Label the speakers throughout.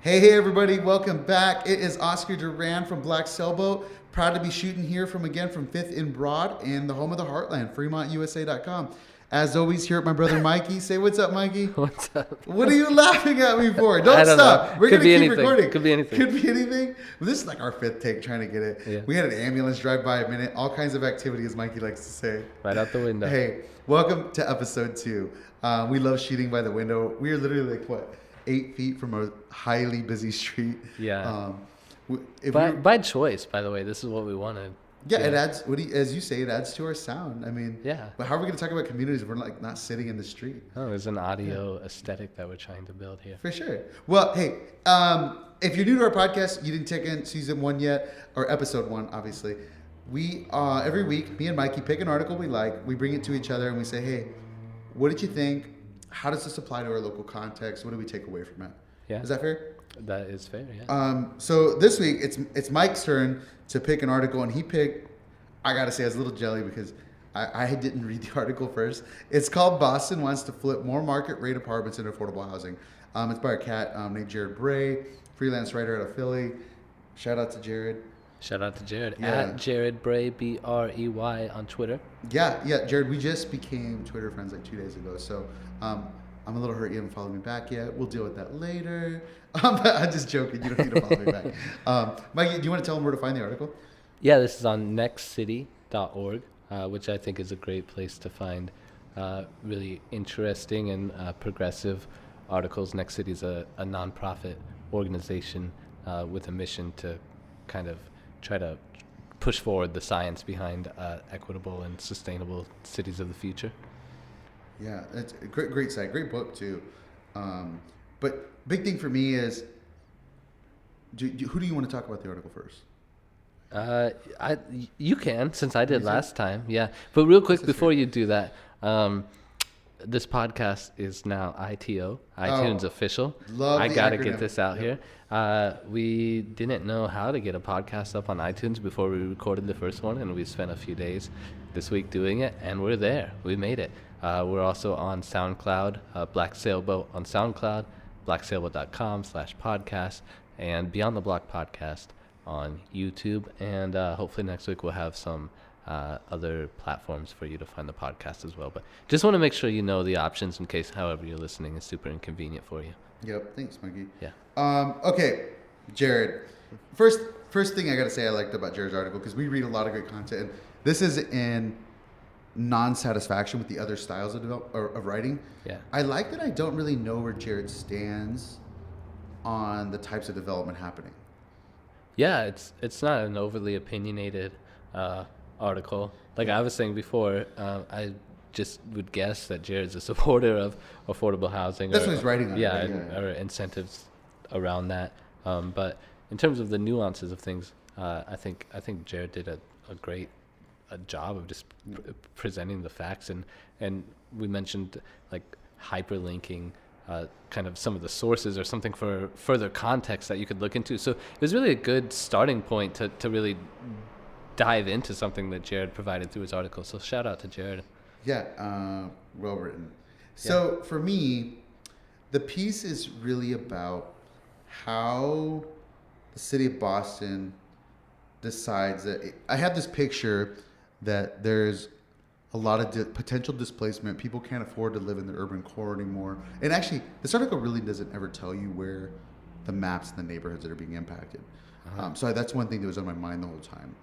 Speaker 1: Hey everybody, welcome back. It is Oscar Duran from Black Sailboat. Proud to be shooting here from 5th and Broad and the home of the Heartland, FremontUSA.com. As always, here at my brother Mikey. Say what's up, Mikey.
Speaker 2: What's up?
Speaker 1: What are you laughing at me for?
Speaker 2: I
Speaker 1: Don't
Speaker 2: don't
Speaker 1: stop.
Speaker 2: know.
Speaker 1: We're
Speaker 2: Could
Speaker 1: going
Speaker 2: be
Speaker 1: to keep
Speaker 2: anything.
Speaker 1: recording.
Speaker 2: Could be anything.
Speaker 1: Could be anything. Well, this is like our fifth take trying to get it.
Speaker 2: Yeah.
Speaker 1: We had an ambulance drive by a minute. All kinds of activity, as Mikey likes to say.
Speaker 2: Right out the window.
Speaker 1: Hey, welcome to episode 2. We love shooting by the window. We are literally 8 feet from a highly busy street.
Speaker 2: Yeah. By choice, by the way. This is what we wanted.
Speaker 1: Yeah, it adds. As you say, it adds to our sound. I mean,
Speaker 2: yeah.
Speaker 1: But how are we going to talk about communities if we're not sitting in the street?
Speaker 2: Oh, there's an audio aesthetic that we're trying to build here.
Speaker 1: For sure. Well, hey, if you're new to our podcast, you didn't check in season 1 yet, or episode 1, obviously. We every week, me and Mikey pick an article we like, we bring it to each other, and we say, hey, what did you think? How does this apply to our local context? What do we take away from it? Yeah. Is that fair?
Speaker 2: That is fair, yeah.
Speaker 1: So this week, it's Mike's turn to pick an article, and he picked, I got to say, I was a little jelly because I didn't read the article first. It's called Boston Wants to Flip More Market Rate Apartments into Affordable Housing. It's by a cat named Jared Bray, freelance writer out of Philly. Shout out to Jared.
Speaker 2: Shout out to Jared. Yeah. At Jared Bray, Brey on Twitter.
Speaker 1: Yeah, Jared, we just became Twitter friends like 2 days ago, so I'm a little hurt you haven't followed me back yet. We'll deal with that later. But I'm just joking. You don't need to follow me back. Mikey, do you want to tell them where to find the article?
Speaker 2: Yeah, this is on nextcity.org, which I think is a great place to find really interesting and progressive articles. Next City is a nonprofit organization with a mission to kind of try to push forward the science behind equitable and sustainable cities of the future.
Speaker 1: Yeah, it's a great site, great book too. But big thing for me is, who do you want to talk about the article first?
Speaker 2: You can, since I did last time. Yeah, but real quick before you do that, this podcast is now iTunes official. I gotta get this out here. We didn't know how to get a podcast up on iTunes before we recorded the first one, and we spent a few days this week doing it, and we're there. We made it. We're also on SoundCloud, Black Sailboat on SoundCloud, blacksailboat.com/podcast, and Beyond the Block podcast on YouTube. And hopefully next week we'll have some other platforms for you to find the podcast as well. But just want to make sure you know the options in case however you're listening is super inconvenient for you.
Speaker 1: Yep. Thanks, Mikey.
Speaker 2: Yeah.
Speaker 1: Okay, Jared. First thing I got to say I liked about Jared's article, because we read a lot of great content. And this is in non-satisfaction with the other styles of writing.
Speaker 2: Yeah.
Speaker 1: I like that I don't really know where Jared stands on the types of development happening.
Speaker 2: Yeah, it's not an overly opinionated article. Like I was saying before, I just would guess that Jared's a supporter of affordable housing.
Speaker 1: That's what he's writing on.
Speaker 2: Yeah, or incentives around that. But in terms of the nuances of things, I think Jared did a great job of just presenting the facts, and we mentioned like hyperlinking kind of some of the sources or something for further context that you could look into. So it was really a good starting point to really dive into something that Jared provided through his article. So shout out to Jared.
Speaker 1: Yeah, well written. So for me, the piece is really about how the city of Boston decides that I have this picture that there's a lot of potential displacement. People can't afford to live in the urban core anymore. And actually, this article really doesn't ever tell you where the maps and the neighborhoods that are being impacted. So that's one thing that was on my mind the whole time.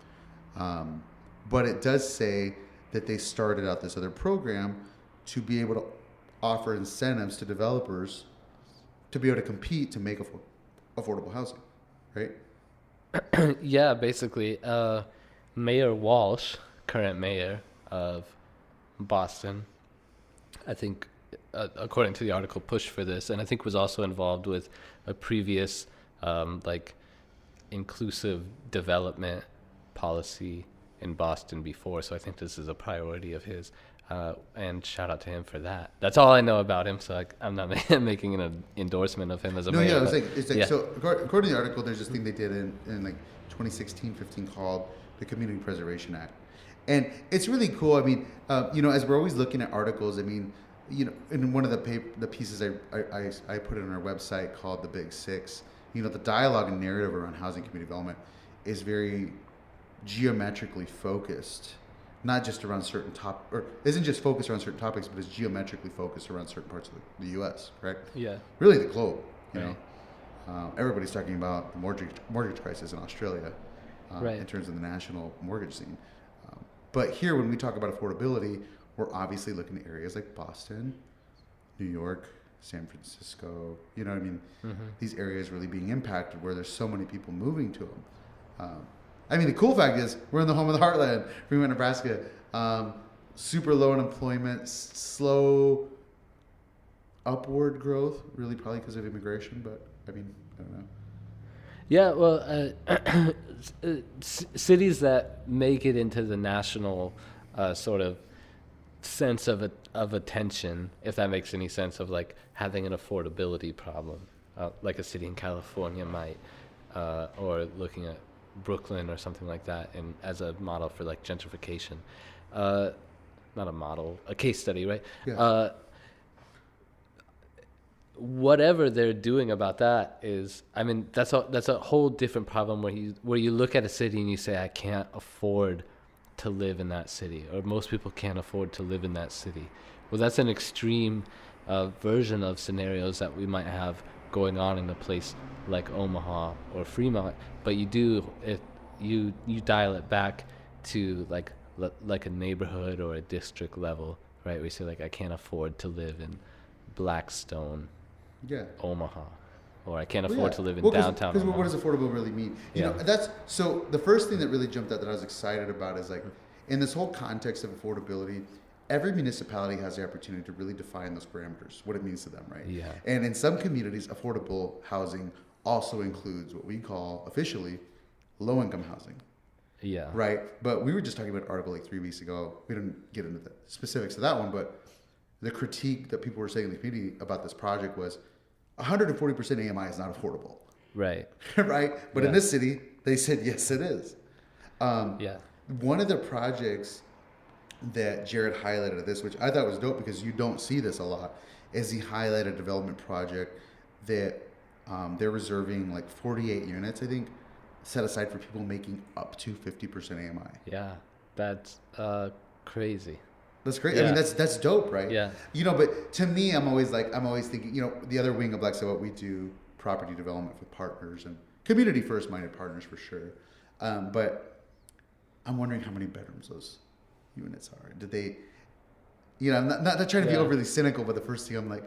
Speaker 1: But it does say that they started out this other program to be able to offer incentives to developers to be able to compete to make affordable housing, right?
Speaker 2: Yeah, basically. Mayor Walsh, current mayor of Boston, I think, according to the article, pushed for this, and I think was also involved with a previous inclusive development policy in Boston before. So I think this is a priority of his, and shout out to him for that. That's all I know about him, so I'm not making an endorsement of him as a mayor.
Speaker 1: No, yeah, it's like so according to the article, there's this thing they did in like 2016-15 called the Community Preservation Act. And it's really cool. I mean, as we're always looking at articles, I mean, in one of the pieces I put it on our website called The Big Six, the dialogue and narrative around housing community development is very geometrically focused, not just around or isn't just focused around certain topics, but is geometrically focused around certain parts of the U.S., correct?
Speaker 2: Yeah.
Speaker 1: Really the globe, you
Speaker 2: Right.
Speaker 1: know. Everybody's talking about the mortgage crisis in Australia
Speaker 2: Right.
Speaker 1: in terms of the national mortgage scene. But here, when we talk about affordability, we're obviously looking at areas like Boston, New York, San Francisco, you know what I mean?
Speaker 2: Mm-hmm.
Speaker 1: These areas really being impacted where there's so many people moving to them. I mean, the cool fact is we're in the home of the heartland, Fremont, Nebraska. Super low unemployment, slow upward growth, really probably because of immigration, but I mean, I don't know.
Speaker 2: Yeah, well, cities that make it into the national sort of sense of attention, if that makes any sense, of like having an affordability problem, like a city in California might, or looking at Brooklyn or something like that, and as a model for like gentrification, not a model, a case study, right?
Speaker 1: Yeah.
Speaker 2: Whatever they're doing about that is, I mean, that's a whole different problem where you look at a city and you say, I can't afford to live in that city, or most people can't afford to live in that city. Well, that's an extreme version of scenarios that we might have going on in a place like Omaha or Fremont. But you do, if you dial it back to like a neighborhood or a district level, right? Where you say like, I can't afford to live in Blackstone,
Speaker 1: Yeah.
Speaker 2: Omaha, or I can't
Speaker 1: Well,
Speaker 2: afford
Speaker 1: yeah.
Speaker 2: to live in
Speaker 1: Well,
Speaker 2: downtown
Speaker 1: Because
Speaker 2: Omaha.
Speaker 1: what does affordable really mean? You
Speaker 2: Yeah.
Speaker 1: know, that's so. The first thing that really jumped out that I was excited about is like, in this whole context of affordability, every municipality has the opportunity to really define those parameters, what it means to them, right?
Speaker 2: Yeah.
Speaker 1: And in some communities, affordable housing also includes what we call officially low-income housing.
Speaker 2: Yeah.
Speaker 1: Right. But we were just talking about an article like 3 weeks ago. We didn't get into the specifics of that one, but the critique that people were saying in the community about this project was 140% AMI is not affordable.
Speaker 2: Right.
Speaker 1: Right. But in
Speaker 2: Yeah.
Speaker 1: this city, they said, yes, it is.
Speaker 2: Yeah.
Speaker 1: One of the projects that Jared highlighted of this, which I thought was dope because you don't see this a lot, is he highlighted a development project that they're reserving like 48 units, I think, set aside for people making up to 50% AMI.
Speaker 2: Yeah. That's crazy.
Speaker 1: That's great.
Speaker 2: Yeah.
Speaker 1: I mean, that's dope, right?
Speaker 2: Yeah.
Speaker 1: You know, but to me, I'm always thinking, you know, the other wing of Black Sabbath, we do property development with partners and community first minded partners for sure. But I'm wondering how many bedrooms those units are. Did they, you know, I'm not trying to be
Speaker 2: Yeah.
Speaker 1: overly cynical, but the first thing I'm like,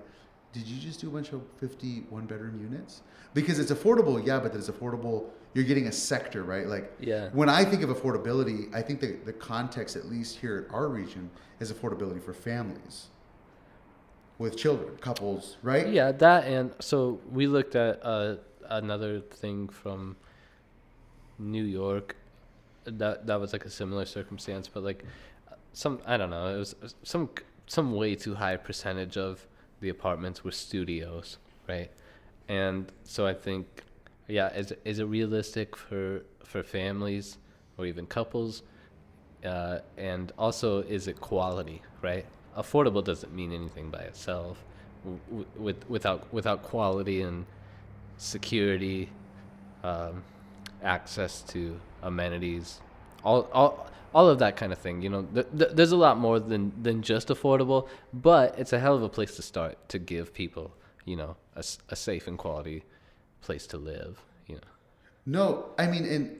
Speaker 1: did you just do a bunch of 51 bedroom units? Because it's affordable, yeah, but it's affordable. You're getting a sector, right? Like,
Speaker 2: Yeah.
Speaker 1: when I think of affordability, I think the context, at least here at our region, is affordability for families with children, couples, right?
Speaker 2: Yeah, that, and so we looked at another thing from New York that was like a similar circumstance, but like I don't know, it was some way too high percentage of the apartments were studios, right? And so I think, yeah, is it realistic for families or even couples? And also, is it quality, right? Affordable doesn't mean anything by itself. Without quality and security, access to amenities, all of that kind of thing. You know, there's a lot more than just affordable, but it's a hell of a place to start to give people, you know, a safe and quality place to live. You know.
Speaker 1: No, I mean, and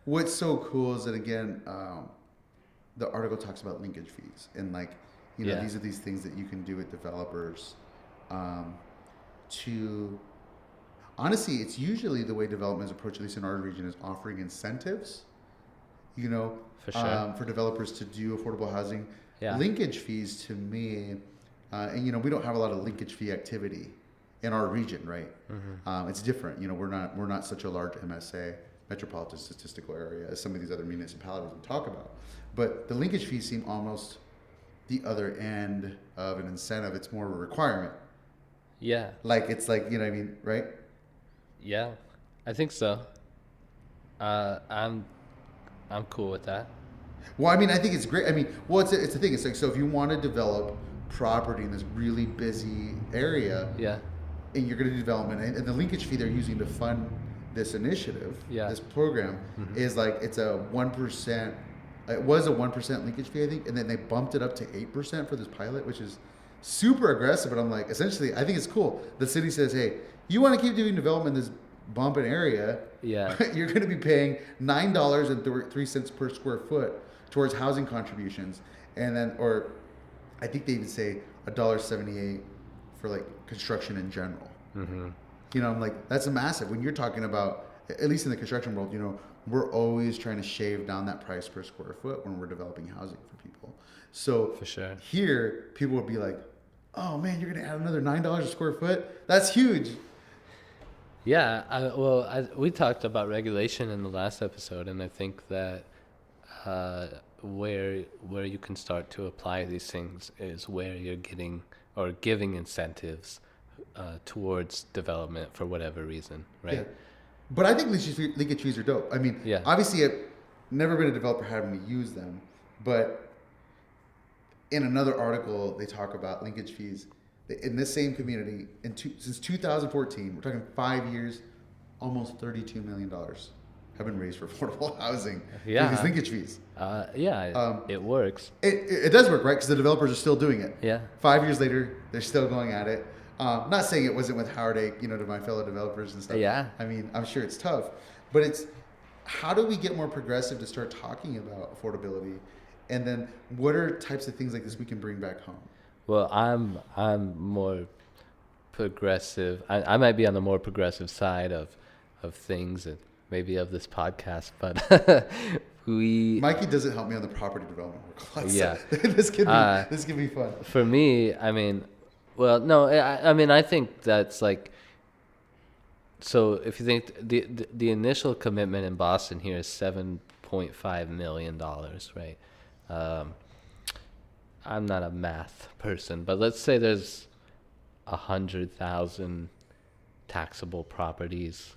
Speaker 1: what's so cool is that, again, the article talks about linkage fees and, like, you know,
Speaker 2: Yeah.
Speaker 1: these are these things that you can do with developers to, honestly, it's usually the way development is approached, at least in our region, is offering incentives, you know,
Speaker 2: For sure.
Speaker 1: for developers to do affordable housing.
Speaker 2: Yeah.
Speaker 1: Linkage fees, to me, and, you know, we don't have a lot of linkage fee activity in our region, right?
Speaker 2: Mm-hmm.
Speaker 1: It's different. You know, we're not such a large MSA, metropolitan statistical area, as some of these other municipalities we talk about. But the linkage fees seem almost the other end of an incentive. It's more of a requirement.
Speaker 2: Yeah.
Speaker 1: Like, it's like, you know what I mean, right?
Speaker 2: Yeah, I think so. I'm cool with that.
Speaker 1: Well, I mean, I think it's great. I mean, well, it's a thing. It's like, so if you want to develop property in this really busy area,
Speaker 2: Yeah.
Speaker 1: and you're going to do development, and the linkage fee they're using to fund this initiative, this program, is like it's a 1%. It was a 1% linkage fee, I think, and then they bumped it up to 8% for this pilot, which is super aggressive. But I'm like, essentially, I think it's cool. The city says, hey, you want to keep doing development in this bumping area?
Speaker 2: Yeah.
Speaker 1: You're going to be paying $9.03 per square foot towards housing contributions, and then, or I think they even say $1.78 for like construction in general. You know, I'm like, that's a massive. When you're talking about, at least in the construction world, you know, we're always trying to shave down that price per square foot when we're developing housing for people. So
Speaker 2: For sure.
Speaker 1: here, people would be like, oh man, you're going to add another $9 a square foot? That's huge.
Speaker 2: Yeah, we talked about regulation in the last episode, and I think that where you can start to apply these things is where you're getting or giving incentives towards development for whatever reason, right?
Speaker 1: Yeah. But I think linkage fees are dope. I mean, obviously I've never been a developer having to use them, but in another article they talk about linkage fees. In this same community, since 2014, we're talking 5 years, almost $32 million have been raised for affordable housing through these linkage fees.
Speaker 2: It works.
Speaker 1: It does work, right? Because the developers are still doing it.
Speaker 2: Yeah.
Speaker 1: 5 years later, they're still going at it. Not saying it wasn't with heartache, you know, to my fellow developers and stuff.
Speaker 2: Yeah.
Speaker 1: I mean, I'm sure it's tough, but it's how do we get more progressive to start talking about affordability, and then what are types of things like this we can bring back home?
Speaker 2: Well, I'm more progressive. I might be on the more progressive side of things and maybe of this podcast, but
Speaker 1: Mikey doesn't help me on the property development work. This could be fun.
Speaker 2: For me, I mean, well, no, I mean, I think that's like, so if you think the initial commitment in Boston here is $7.5 million, right? I'm not a math person, but let's say there's 100,000 taxable properties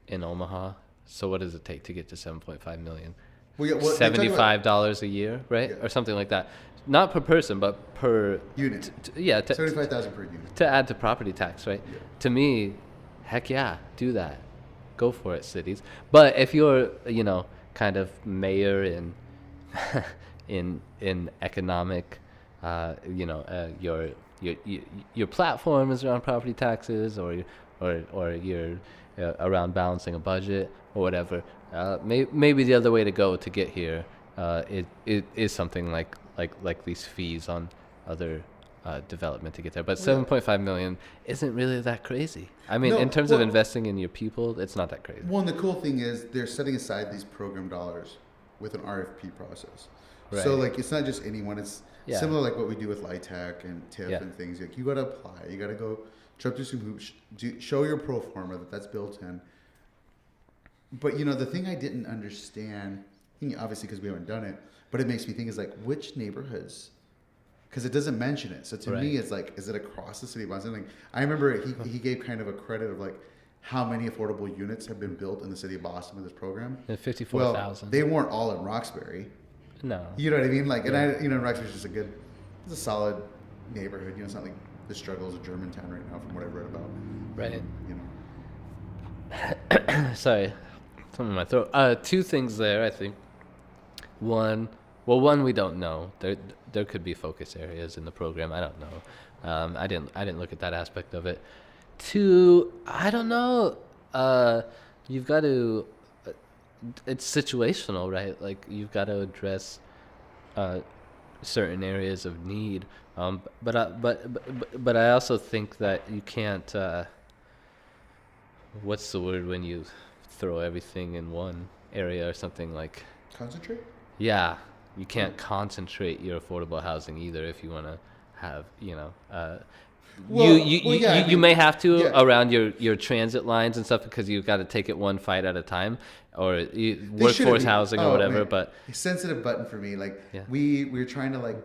Speaker 2: in Omaha. So what does it take to get to 7.5 million? $75 a year, right?
Speaker 1: Yeah.
Speaker 2: Or something like that. Not per person, but per
Speaker 1: unit. 75,000 per unit.
Speaker 2: To add to property tax, right?
Speaker 1: Yeah.
Speaker 2: To me, heck yeah, do that. Go for it, cities. But if you're, you know, kind of mayor in in economic, your platform is around property taxes, or you're around balancing a budget or whatever. Maybe the other way to go to get here it is something like these fees on other development to get there. But 7.5 million isn't really that crazy. I mean, in terms of investing in your people, it's not that crazy.
Speaker 1: Well, and the cool thing is they're setting aside these program dollars with an RFP process. Right. So like it's not just anyone. It's similar like what we do with LIHTC and TIF and things. Like you got to apply. You got to go jump through some hoops. Show your pro forma that's built in. But you know the thing I didn't understand, obviously because we haven't done it, but it makes me think is like which neighborhoods, because it doesn't mention it. So to me, it's like, is it across the city of Boston? Like I remember he gave kind of a credit of like how many affordable units have been built in the city of Boston with this program.
Speaker 2: 54,000.
Speaker 1: Well, they weren't all in Roxbury.
Speaker 2: No.
Speaker 1: You know what I mean? Like, and Roxbury's just it's a solid neighborhood. You know, it's not like the struggles of Germantown right now, from what I've read about.
Speaker 2: Right.
Speaker 1: You know.
Speaker 2: Sorry, something in my throat. Two things there, I think. One, we don't know. There could be focus areas in the program. I don't know. I didn't look at that aspect of it. Two, I don't know. You've got to. It's situational, right? Like you've got to address certain areas of need. But I also think that you can't. What's the word when you throw everything in one area or something like?
Speaker 1: Concentrate?
Speaker 2: Yeah, you can't concentrate your affordable housing either if you want to have, you may have to around your transit lines and stuff because you've got to take it one fight at a time, or workforce housing or whatever. Man. But
Speaker 1: a sensitive button for me, like we were trying to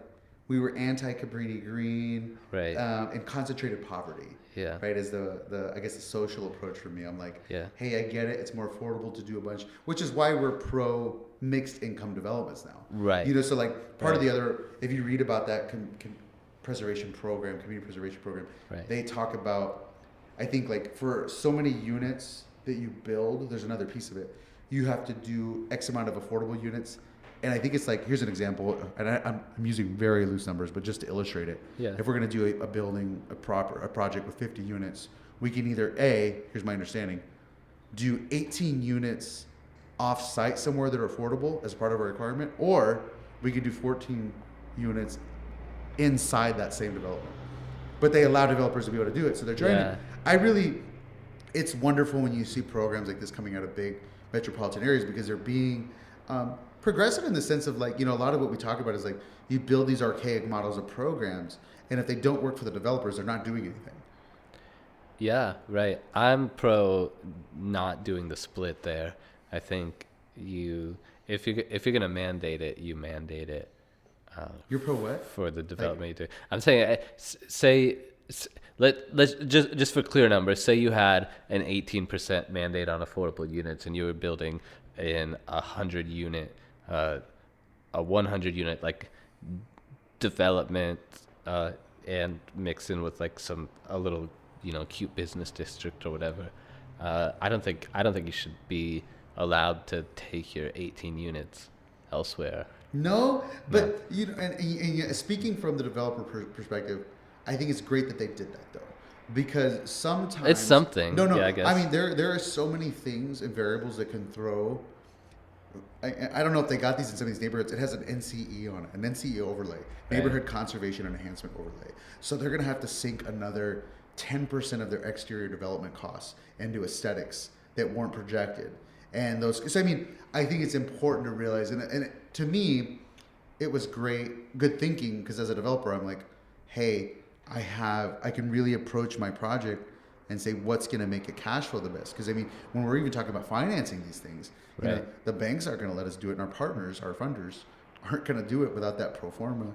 Speaker 1: we were anti-Cabrini Green,
Speaker 2: right,
Speaker 1: and concentrated poverty.
Speaker 2: Yeah.
Speaker 1: Right, as the I guess the social approach for me. I'm like, hey, I get it. It's more affordable to do a bunch, which is why we're pro mixed income developments now.
Speaker 2: Right.
Speaker 1: You know, so like part of the other, if you read about that preservation program, community preservation program, they talk about I think like for so many units that you build, there's another piece of it. You have to do X amount of affordable units. And I think it's like, here's an example, and I'm using very loose numbers, but just to illustrate it.
Speaker 2: Yeah.
Speaker 1: If we're going to do a building, a project with 50 units, we can either here's my understanding, do 18 units off-site somewhere that are affordable as part of our requirement, or we could do 14 units inside that same development. But they allow developers to be able to do it, so they're trying to. It's wonderful when you see programs like this coming out of big metropolitan areas because they're being progressive in the sense of like, a lot of what we talk about is like you build these archaic models of programs, and if they don't work for the developers, they're not doing anything.
Speaker 2: Yeah, right. I'm pro not doing the split there. I think if you're gonna mandate it, you mandate it.
Speaker 1: You're pro what?
Speaker 2: For the development you do. I'm saying, let's just for clear numbers, say you had an 18% mandate on affordable units, and you were building in a 100 unit like development, and mix in with like a little cute business district or whatever. I don't think you should be allowed to take your 18 units elsewhere.
Speaker 1: No, but and speaking from the developer perspective, I think it's great that they did that though, because sometimes
Speaker 2: it's something. No,
Speaker 1: yeah,
Speaker 2: I guess.
Speaker 1: I mean, there are so many things and variables that can throw. I don't know if they got these in some of these neighborhoods. It has an NCE on it, an NCE overlay, neighborhood conservation and enhancement overlay. So they're going to have to sink another 10% of their exterior development costs into aesthetics that weren't projected. And those, so I mean, I think it's important to realize, and to me, it was good thinking, because as a developer, I'm like, hey, I can really approach my project and say what's going to make it cash flow the best. Because I mean, when we're even talking about financing these things, the banks aren't going to let us do it, and our partners, our funders, aren't going to do it without that pro forma,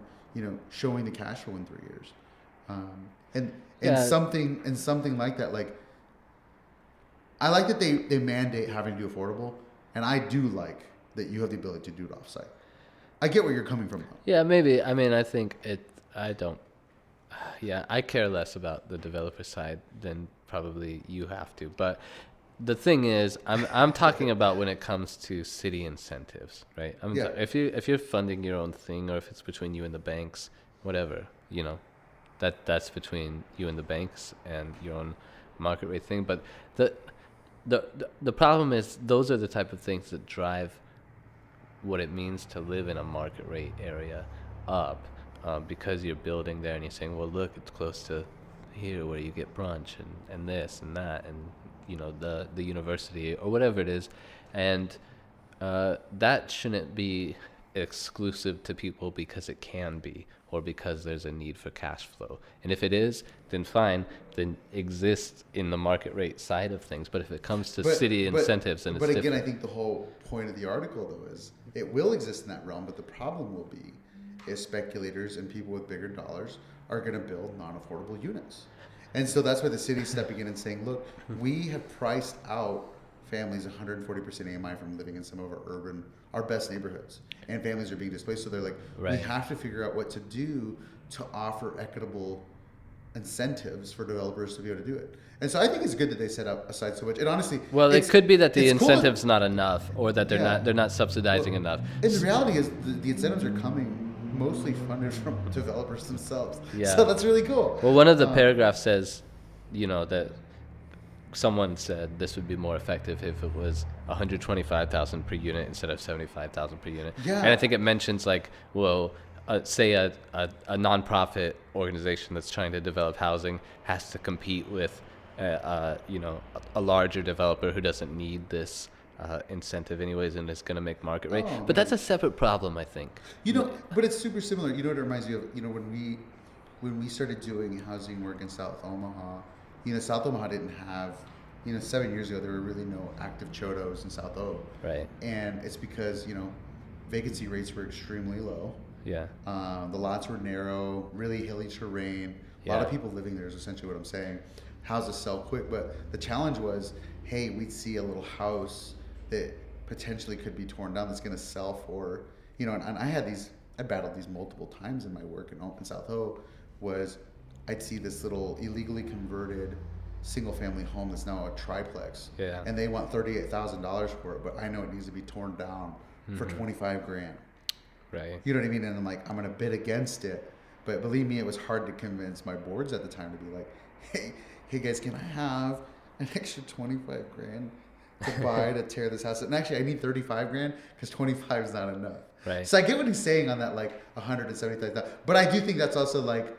Speaker 1: showing the cash flow in 3 years. And something like that, like I like that they mandate having to do affordable, and I do like that you have the ability to do it offsite. I get where you're coming from.
Speaker 2: Yeah, maybe. I mean, I think I care less about the developer side than probably you have to. But the thing is, I'm talking about when it comes to city incentives, right? If you're funding your own thing, or if it's between you and the banks, whatever, that's between you and the banks and your own market rate thing. But the problem is, those are the type of things that drive what it means to live in a market rate area up, because you're building there and you're saying, well, look, it's close to here where you get brunch and this and that, and the university or whatever it is, and that shouldn't be exclusive to people because it can be, or because there's a need for cash flow. And if it is, then fine, then exist in the market rate side of things. But if it comes to city incentives, and it's
Speaker 1: again,
Speaker 2: different.
Speaker 1: I think the whole point of the article though is it will exist in that realm, but the problem will be is speculators and people with bigger dollars are going to build non-affordable units. And so that's why the city's stepping in and saying, look, we have priced out families 140% AMI from living in some of our best neighborhoods, and families are being displaced. So they're like, we have to figure out what to do to offer equitable incentives for developers to be able to do it. And so I think it's good that they set up aside so much. And honestly,
Speaker 2: well, it could be that the incentive's not enough, or that they're not subsidizing enough.
Speaker 1: And the reality is the incentives are coming mostly funded from developers themselves.
Speaker 2: Yeah.
Speaker 1: So that's really cool.
Speaker 2: Well, one of the paragraphs says, that someone said this would be more effective if it was 125,000 per unit instead of 75,000 per unit.
Speaker 1: Yeah.
Speaker 2: And I think it mentions like, well, say a nonprofit organization that's trying to develop housing has to compete with a larger developer who doesn't need this incentive anyways, and it's going to make market rate. But that's a separate problem, I think.
Speaker 1: But it's super similar. What it reminds me of, when we started doing housing work in South Omaha, South Omaha didn't have, 7 years ago, there were really no active chodos in South O.
Speaker 2: Right.
Speaker 1: And it's because, vacancy rates were extremely low.
Speaker 2: Yeah.
Speaker 1: The lots were narrow, really hilly terrain. A lot of people living there is essentially what I'm saying. Houses sell quick, but the challenge was, hey, we'd see a little house that potentially could be torn down that's going to sell for, and I battled these multiple times in my work in South O, was I'd see this little illegally converted single family home that's now a triplex.
Speaker 2: Yeah.
Speaker 1: And they want $38,000 for it, but I know it needs to be torn down for 25 grand.
Speaker 2: Right.
Speaker 1: You know what I mean? And I'm like, I'm going to bid against it. But believe me, it was hard to convince my boards at the time to be like, hey guys, can I have an extra 25 grand to buy to tear this house? And actually, I need 35 grand because 25 is not enough.
Speaker 2: Right.
Speaker 1: So I get what he's saying on that, like 175,000. But I do think that's also like,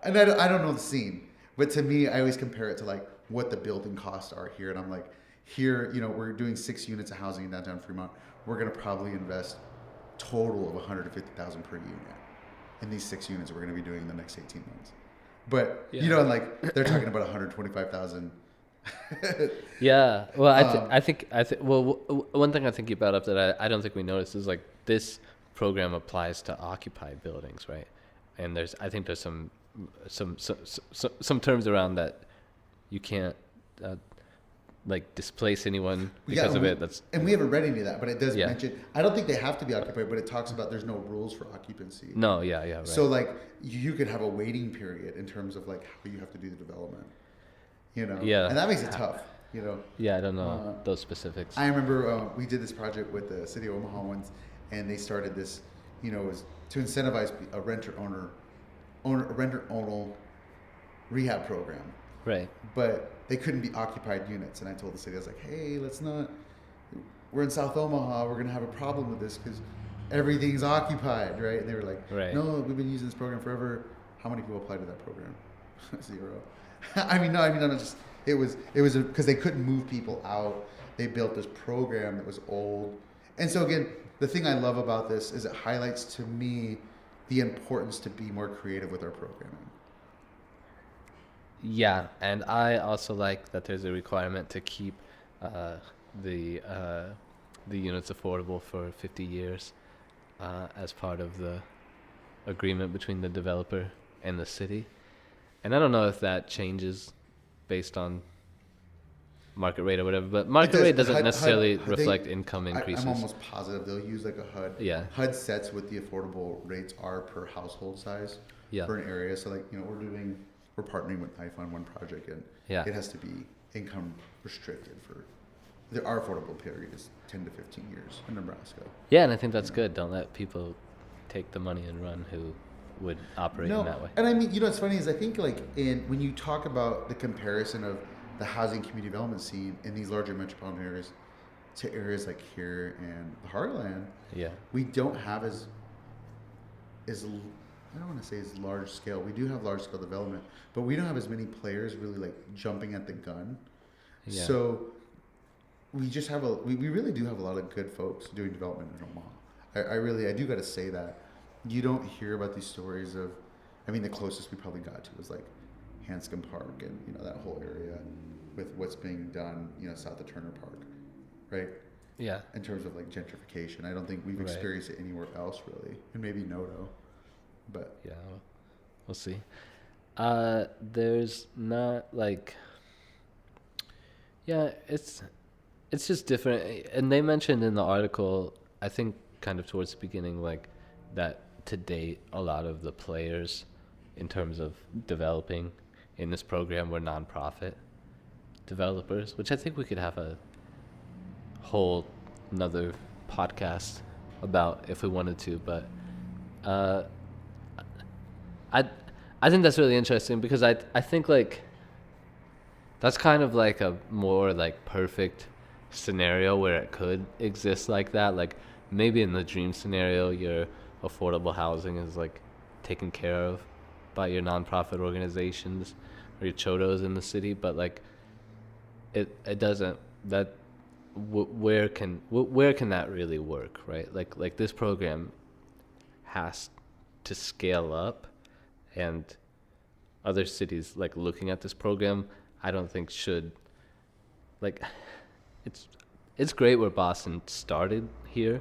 Speaker 1: and I don't know the scene, but to me, I always compare it to like what the building costs are here. And I'm like, here, you know, we're doing 6 units of housing in downtown Fremont. We're going to probably invest total of 150,000 per unit in these 6 units we're going to be doing in the next 18 months. But, you know, and like they're talking about 125,000.
Speaker 2: Yeah. Well, I think, one thing I think you brought up that I don't think we noticed is like this program applies to occupied buildings, right? And I think there's some terms around that you can't like displace anyone because of it.
Speaker 1: And we haven't read any of that, but it does
Speaker 2: Yeah.
Speaker 1: mention, I don't think they have to be occupied, but it talks about there's no rules for occupancy.
Speaker 2: No, yeah, right.
Speaker 1: So like you could have a waiting period in terms of like how you have to do the development, you know?
Speaker 2: Yeah.
Speaker 1: And that makes it tough, you know?
Speaker 2: Yeah, I don't know those specifics.
Speaker 1: I remember we did this project with the city of Omaha once, and they started this, you know, was to incentivize a renter-owner rehab program.
Speaker 2: Right.
Speaker 1: But they couldn't be occupied units. And I told the city, I was like, hey, we're in South Omaha, we're going to have a problem with this because everything's occupied, right? And they were like,
Speaker 2: right.
Speaker 1: No, we've been using this program forever. How many people applied to that program? 0. It was because they couldn't move people out. They built this program that was old. And so again, the thing I love about this is it highlights to me the importance to be more creative with our programming.
Speaker 2: Yeah, and I also like that there's a requirement to keep the units affordable for 50 years as part of the agreement between the developer and the city. And I don't know if that changes based on market rate or whatever, but market rate doesn't necessarily reflect income increases.
Speaker 1: I'm almost positive they'll use like a HUD.
Speaker 2: Yeah.
Speaker 1: HUD sets what the affordable rates are per household size for an area. So like, you know, we're partnering with IFA on one project, and it has to be income restricted for our affordable period is 10 to 15 years in Nebraska.
Speaker 2: Yeah, and I think that's good. Don't let people take the money and run who would operate in that way.
Speaker 1: And I mean, you know, what's funny is I think like when you talk about the comparison of the housing community development scene in these larger metropolitan areas to areas like here and the Heartland, we don't have as I don't want to say as large scale. We do have large scale development, but we don't have as many players really like jumping at the gun. Yeah. So we just have we really do have a lot of good folks doing development in Omaha. I do got to say that you don't hear about these stories of, I mean, the closest we probably got to was like Hanscom Park and, you know, that whole area with what's being done, you know, south of Turner Park, right?
Speaker 2: Yeah.
Speaker 1: In terms of like gentrification, I don't think we've experienced it anywhere else really, and maybe Noto, but
Speaker 2: yeah, we'll see. There's not like, it's just different. And they mentioned in the article, I think kind of towards the beginning, like that to date, a lot of the players in terms of developing in this program were nonprofit developers, which I think we could have a whole another podcast about if we wanted to. But I think that's really interesting because I think like that's kind of like a more like perfect scenario where it could exist like that. Like maybe in the dream scenario, your affordable housing is like taken care of by your nonprofit organizations or your chodos in the city, but like it doesn't. That where can that really work, right? Like this program has to scale up, and other cities like looking at this program, I don't think should like. It's great where Boston started here,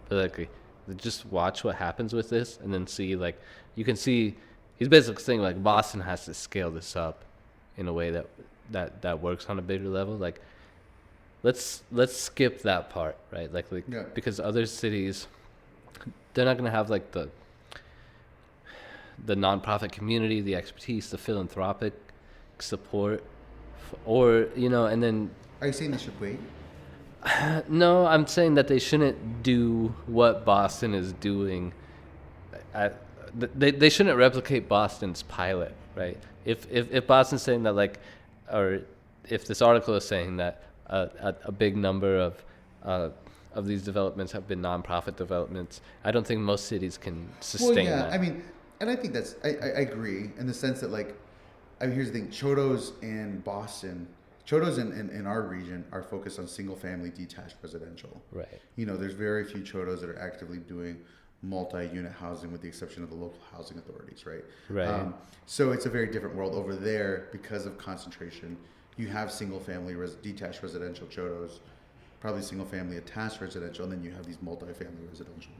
Speaker 2: but like just watch what happens with this, and then see like you can see he's basically saying like Boston has to scale this up in a way that works on a bigger level. Like let's skip that part, right? Because other cities, they're not gonna have like the nonprofit community, the expertise, the philanthropic support, or and then
Speaker 1: Are you saying they should wait?
Speaker 2: no, I'm saying that they shouldn't do what Boston is doing. They shouldn't replicate Boston's pilot, right? If Boston's saying that, like, or if this article is saying that a big number of these developments have been nonprofit developments, I don't think most cities can sustain that.
Speaker 1: I mean, and I think I agree in the sense that, like, here's the thing: Chodos in Boston, Chodos in our region are focused on single family detached residential.
Speaker 2: Right.
Speaker 1: There's very few Chodos that are actively doing multi-unit housing, with the exception of the local housing authorities, right?
Speaker 2: Right.
Speaker 1: So it's a very different world over there because of concentration. You have single family detached residential Chodos, probably single family attached residential, and then you have these multi-family residential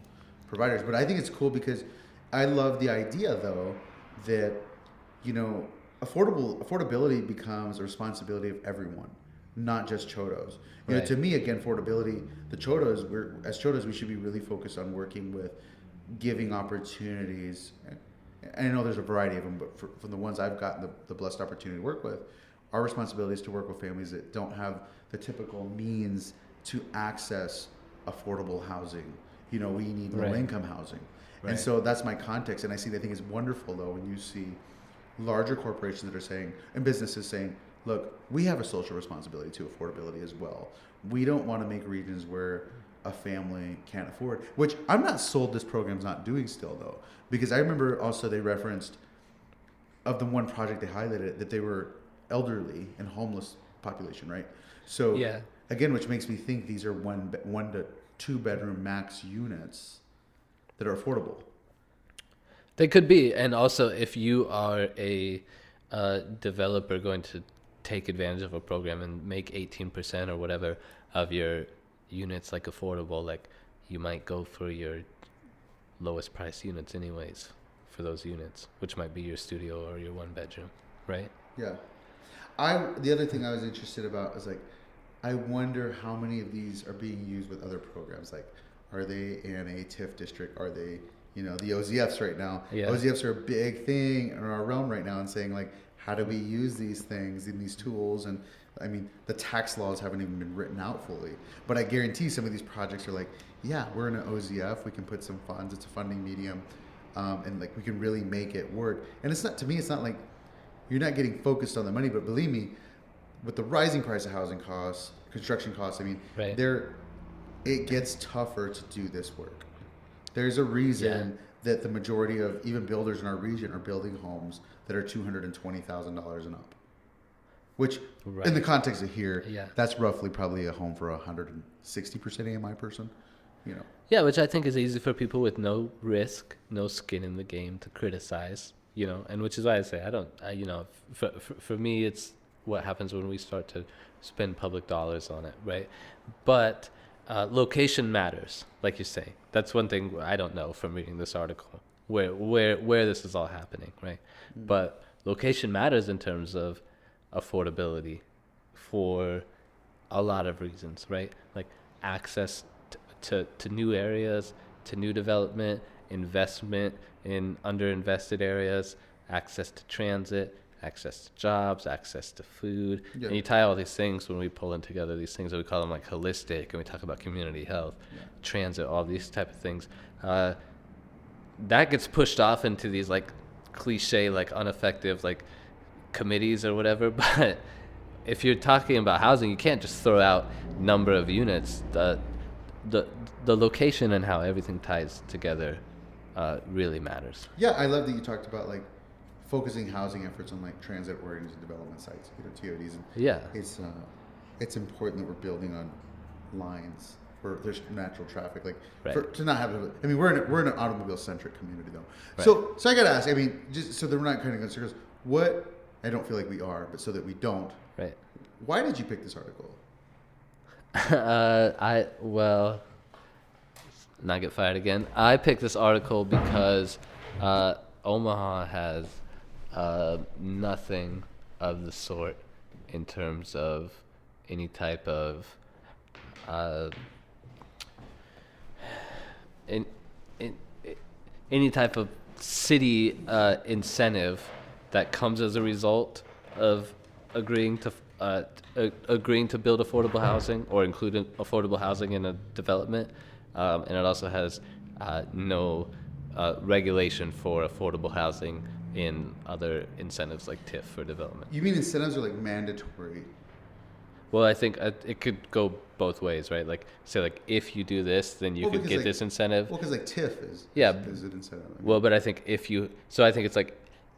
Speaker 1: providers. But I think it's cool because I love the idea, though, that affordability becomes a responsibility of everyone, not just Chodos.
Speaker 2: Right.
Speaker 1: To me, again, affordability, the Chodos, as Chodos, we should be really focused on working with giving opportunities. And I know there's a variety of them, but from the ones I've gotten the blessed opportunity to work with, our responsibility is to work with families that don't have the typical means to access affordable housing. We need
Speaker 2: Right.
Speaker 1: low-income housing.
Speaker 2: Right.
Speaker 1: And so that's my context. And I think it's wonderful, though, when you see larger corporations that are saying, and businesses saying, look, we have a social responsibility to affordability as well. We don't want to make regions where a family can't afford, which I'm not sold this program's not doing still, though, because I remember also they referenced, of the one project they highlighted, that they were elderly and homeless population, right? So
Speaker 2: Yeah.
Speaker 1: again, which makes me think these are one to 2 bedroom max units that are affordable.
Speaker 2: They could be. And also, if you are a developer going to take advantage of a program and make 18% or whatever of your units like affordable, like, you might go for your lowest price units anyways for those units, which might be your studio or your 1 bedroom, right?
Speaker 1: Yeah. The other thing I was interested about is, like, I wonder how many of these are being used with other programs. Like, are they in a TIF district? Are they, the OZFs right now?
Speaker 2: Yeah.
Speaker 1: OZFs are a big thing in our realm right now, and saying, like, how do we use these things and these tools? And I mean, the tax laws haven't even been written out fully. But I guarantee some of these projects are like, yeah, we're in an OZF. We can put some funds. It's a funding medium. And, like, we can really make it work. And it's not, to me, it's not like you're not getting focused on the money, but believe me, with the rising price of housing costs, construction costs, I mean,
Speaker 2: Right.
Speaker 1: It gets tougher to do this work. There's a reason that the majority of even builders in our region are building homes that are $220,000 and up, which in the context of here, that's roughly probably a home for 160% AMI person,
Speaker 2: Yeah, which I think is easy for people with no risk, no skin in the game to criticize, and which is why I say for me, it's what happens when we start to spend public dollars on it, right? But location matters, like you say. That's one thing I don't know from reading this article, where this is all happening, right? Mm-hmm. But location matters in terms of affordability for a lot of reasons, right? Like access to new areas, to new development, investment in underinvested areas, access to transit, access to jobs, access to food. Yeah. And you tie all these things when we pull in together these things that we call them like holistic, and we talk about community health, transit, all these type of things. That gets pushed off into these like cliche, like ineffective, like committees or whatever. But if you're talking about housing, you can't just throw out number of units. The location and how everything ties together really matters.
Speaker 1: Yeah, I love that you talked about like focusing housing efforts on like transit-oriented development sites, TODs. And it's important that we're building on lines where there's natural traffic, like to not have. I mean, we're in an automobile-centric community though. Right. So I gotta ask. I mean, just so that we're not cutting in circles. What I don't feel like we are, but so that we don't.
Speaker 2: Right.
Speaker 1: Why did you pick this article?
Speaker 2: Not get fired again. I picked this article because Omaha has nothing of the sort in terms of any type of any type of city incentive that comes as a result of agreeing to agreeing to build affordable housing or include affordable housing in a development, and it also has no regulation for affordable housing in other incentives like TIF for development.
Speaker 1: You mean incentives are like mandatory?
Speaker 2: Well, I think it could go both ways, right? Like, say, like, if you do this, then you could
Speaker 1: because,
Speaker 2: get
Speaker 1: like,
Speaker 2: this incentive.
Speaker 1: Well, because like TIF is
Speaker 2: Yeah.
Speaker 1: is an incentive. I mean.
Speaker 2: Well, but I think I think it's like,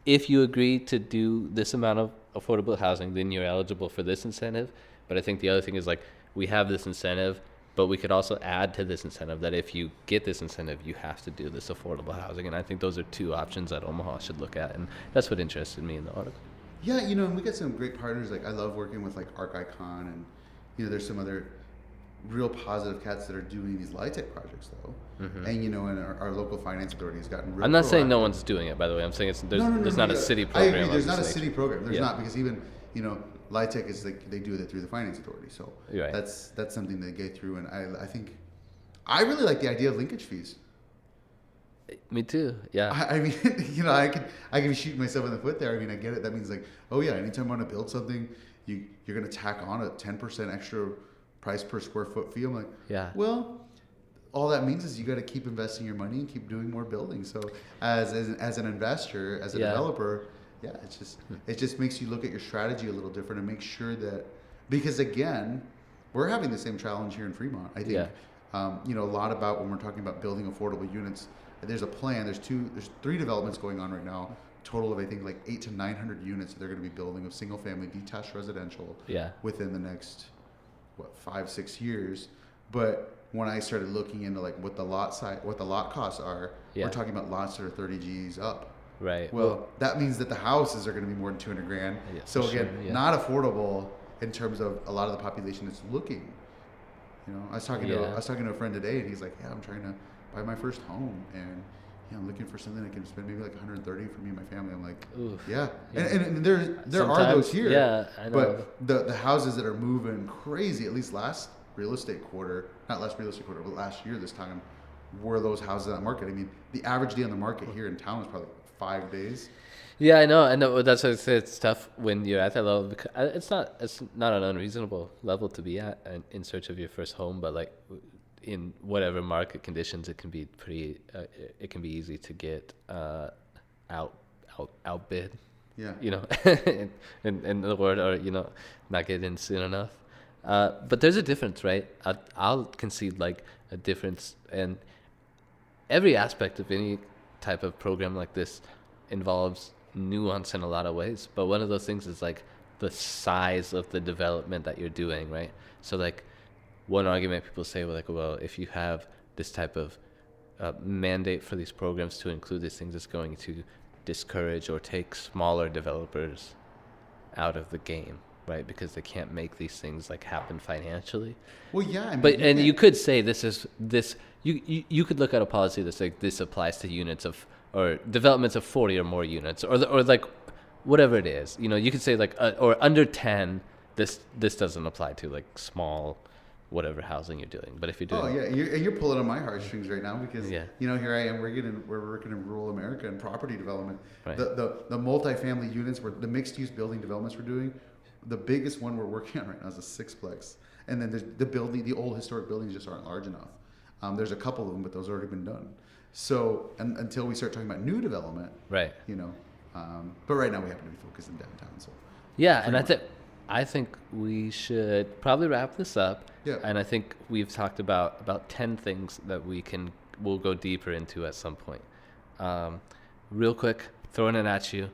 Speaker 2: if you agree to do this amount of affordable housing, then you're eligible for this incentive. But I think the other thing is like, we have this incentive, but we could also add to this incentive that if you get this incentive, you have to do this affordable housing. And I think those are two options that Omaha should look at. And that's what interested me in the article.
Speaker 1: Yeah, you know, and we got some great partners. Like I love working with like Arc Icon, and you know, there's some other real positive cats that are doing these LIHTC projects though.
Speaker 2: Mm-hmm.
Speaker 1: And you know, and our local finance authority has gotten real.
Speaker 2: I'm not saying no
Speaker 1: proactive.
Speaker 2: one's doing it, by the way. I'm saying there's
Speaker 1: No,
Speaker 2: not a
Speaker 1: yeah.
Speaker 2: city
Speaker 1: I
Speaker 2: program.
Speaker 1: agree.
Speaker 2: of
Speaker 1: There's
Speaker 2: this
Speaker 1: not a
Speaker 2: nature.
Speaker 1: city program. There's
Speaker 2: Yeah.
Speaker 1: not, because even you know, LIHTC is like they do that through the finance authority. So
Speaker 2: Right.
Speaker 1: that's something they get through, and I think I really like the idea of linkage fees.
Speaker 2: Me too. Yeah.
Speaker 1: I mean, you know, I can be shooting myself in the foot there. I mean, I get it. That means like, oh yeah, anytime I want to build something, you're gonna tack on a 10% extra price per square foot fee. I'm like,
Speaker 2: Yeah.
Speaker 1: well, all that means is you got to keep investing your money and keep doing more building. So as an investor, as a
Speaker 2: Yeah.
Speaker 1: developer, yeah, it just makes you look at your strategy a little different and make sure that, because again, we're having the same challenge here in Fremont. I think,
Speaker 2: Yeah.
Speaker 1: you know, a lot about when we're talking about building affordable units. There's a plan. There's 3 developments going on right now. Total of I think like 800 to 900 units that they're going to be building of single family detached residential.
Speaker 2: Yeah.
Speaker 1: Within the next 5-6 years. But when I started looking into like what the lot costs are,
Speaker 2: Yeah.
Speaker 1: we're talking about lots that are 30 G's up.
Speaker 2: Right.
Speaker 1: Well, that means that the houses are going to be more than 200 grand.
Speaker 2: Yeah,
Speaker 1: So
Speaker 2: for
Speaker 1: again,
Speaker 2: sure, yeah.
Speaker 1: not affordable in terms of a lot of the population that's looking. You know, I was talking
Speaker 2: Yeah.
Speaker 1: to a friend today, and he's like, "Yeah, I'm trying to buy my first home, and yeah, I'm looking for something I can spend maybe like 130 for me and my family." I'm like,
Speaker 2: Oof.
Speaker 1: "Yeah,"
Speaker 2: Yeah.
Speaker 1: And there are
Speaker 2: Sometimes,
Speaker 1: those here.
Speaker 2: yeah, I know.
Speaker 1: But the houses that are moving crazy, at least not last real estate quarter, but last year this time, were those houses on the market. I mean, the average day on the market here in town was probably 5 days.
Speaker 2: Yeah, I know. That's why I say it's tough when you're at that level. Because it's not an unreasonable level to be at in search of your first home. But like in whatever market conditions, it can be it can be easy to get outbid.
Speaker 1: Yeah.
Speaker 2: You know, in the word, or you know, not get in soon enough. But there's a difference, right? I'll concede like a difference, and every aspect of any type of program like this involves nuance in a lot of ways. But one of those things is like the size of the development that you're doing, right? So like one argument people say, well, if you have this type of mandate for these programs to include these things, it's going to discourage or take smaller developers out of the game, right? Because they can't make these things like happen financially.
Speaker 1: Well, yeah. I mean,
Speaker 2: You could say you could look at a policy that's like this applies to units of or developments of 40 or more units, or like whatever it is. You know, you could say like or under 10. This doesn't apply to like small, whatever housing you're doing. But if you're doing,
Speaker 1: oh yeah, you're pulling on my heartstrings right now because
Speaker 2: Yeah.
Speaker 1: you know, here I am. We're working in rural America in property development.
Speaker 2: Right.
Speaker 1: The multifamily units, the mixed use building developments we're doing. The biggest one we're working on right now is a 6-plex, and then there's the old historic buildings just aren't large enough. There's a couple of them, but those have already been done. So until we start talking about new development,
Speaker 2: right?
Speaker 1: You know, but right now we happen to be focused in downtown. So
Speaker 2: Yeah, and I think we should probably wrap this up.
Speaker 1: Yeah.
Speaker 2: And I think we've talked about 10 things that we'll go deeper into at some point. Real quick, throwing it at you.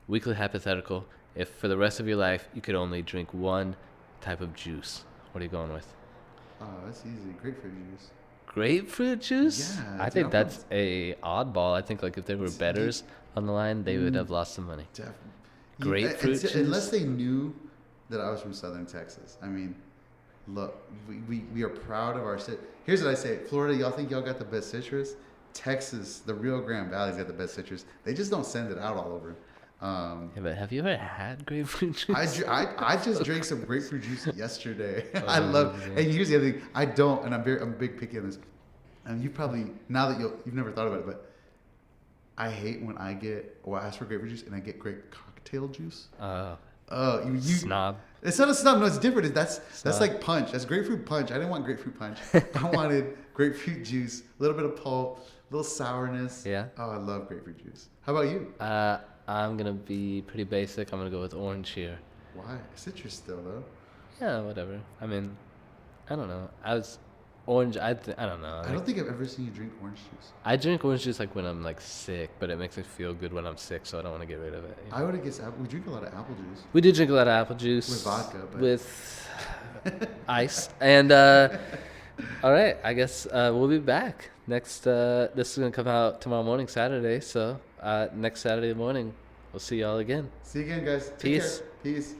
Speaker 2: Weekly hypothetical. If for the rest of your life you could only drink one type of juice, what are you going with?
Speaker 1: Oh, that's easy. Grapefruit juice.
Speaker 2: Grapefruit juice?
Speaker 1: Yeah,
Speaker 2: I think
Speaker 1: dude,
Speaker 2: that's a oddball. I think like if there were bettors on the line, they would have lost some money.
Speaker 1: Definitely.
Speaker 2: Grapefruit juice?
Speaker 1: Unless they knew that I was from Southern Texas. I mean, look, we are proud of our city. Here's what I say. Florida, y'all think y'all got the best citrus? Texas, the Rio Grande Valley's got the best citrus. They just don't send it out all over.
Speaker 2: Yeah, but have you ever had grapefruit juice?
Speaker 1: I just drank some grapefruit juice yesterday. I
Speaker 2: Oh,
Speaker 1: love.
Speaker 2: man.
Speaker 1: And here's the other thing. I don't, and I'm big picky on this. And you probably now that you've never thought about it, but I hate when I ask for grapefruit juice and I get grape cocktail. tail juice? You
Speaker 2: Snob.
Speaker 1: It's not a snob. No, it's different. That's
Speaker 2: Snob.
Speaker 1: like punch. That's grapefruit punch. I didn't want grapefruit punch. I wanted grapefruit juice, a little bit of pulp, a little sourness.
Speaker 2: Yeah.
Speaker 1: Oh, I love grapefruit juice. How about you?
Speaker 2: I'm gonna be pretty basic. I'm gonna go with orange here.
Speaker 1: Why? Citrus still though.
Speaker 2: Yeah, whatever. I mean, I don't know. Orange. I don't know.
Speaker 1: I don't think I've ever seen you drink orange juice.
Speaker 2: I drink orange juice like when I'm like sick, but it makes me feel good when I'm sick, so I don't want to get rid of it.
Speaker 1: I would have guessed we drink a lot of apple juice.
Speaker 2: We do drink a lot of apple juice
Speaker 1: With vodka, but...
Speaker 2: with ice. And all right, I guess we'll be back next. This is gonna come out tomorrow morning, Saturday. So next Saturday morning, we'll see y'all again.
Speaker 1: See you again, guys. Take
Speaker 2: Peace.
Speaker 1: care. Peace.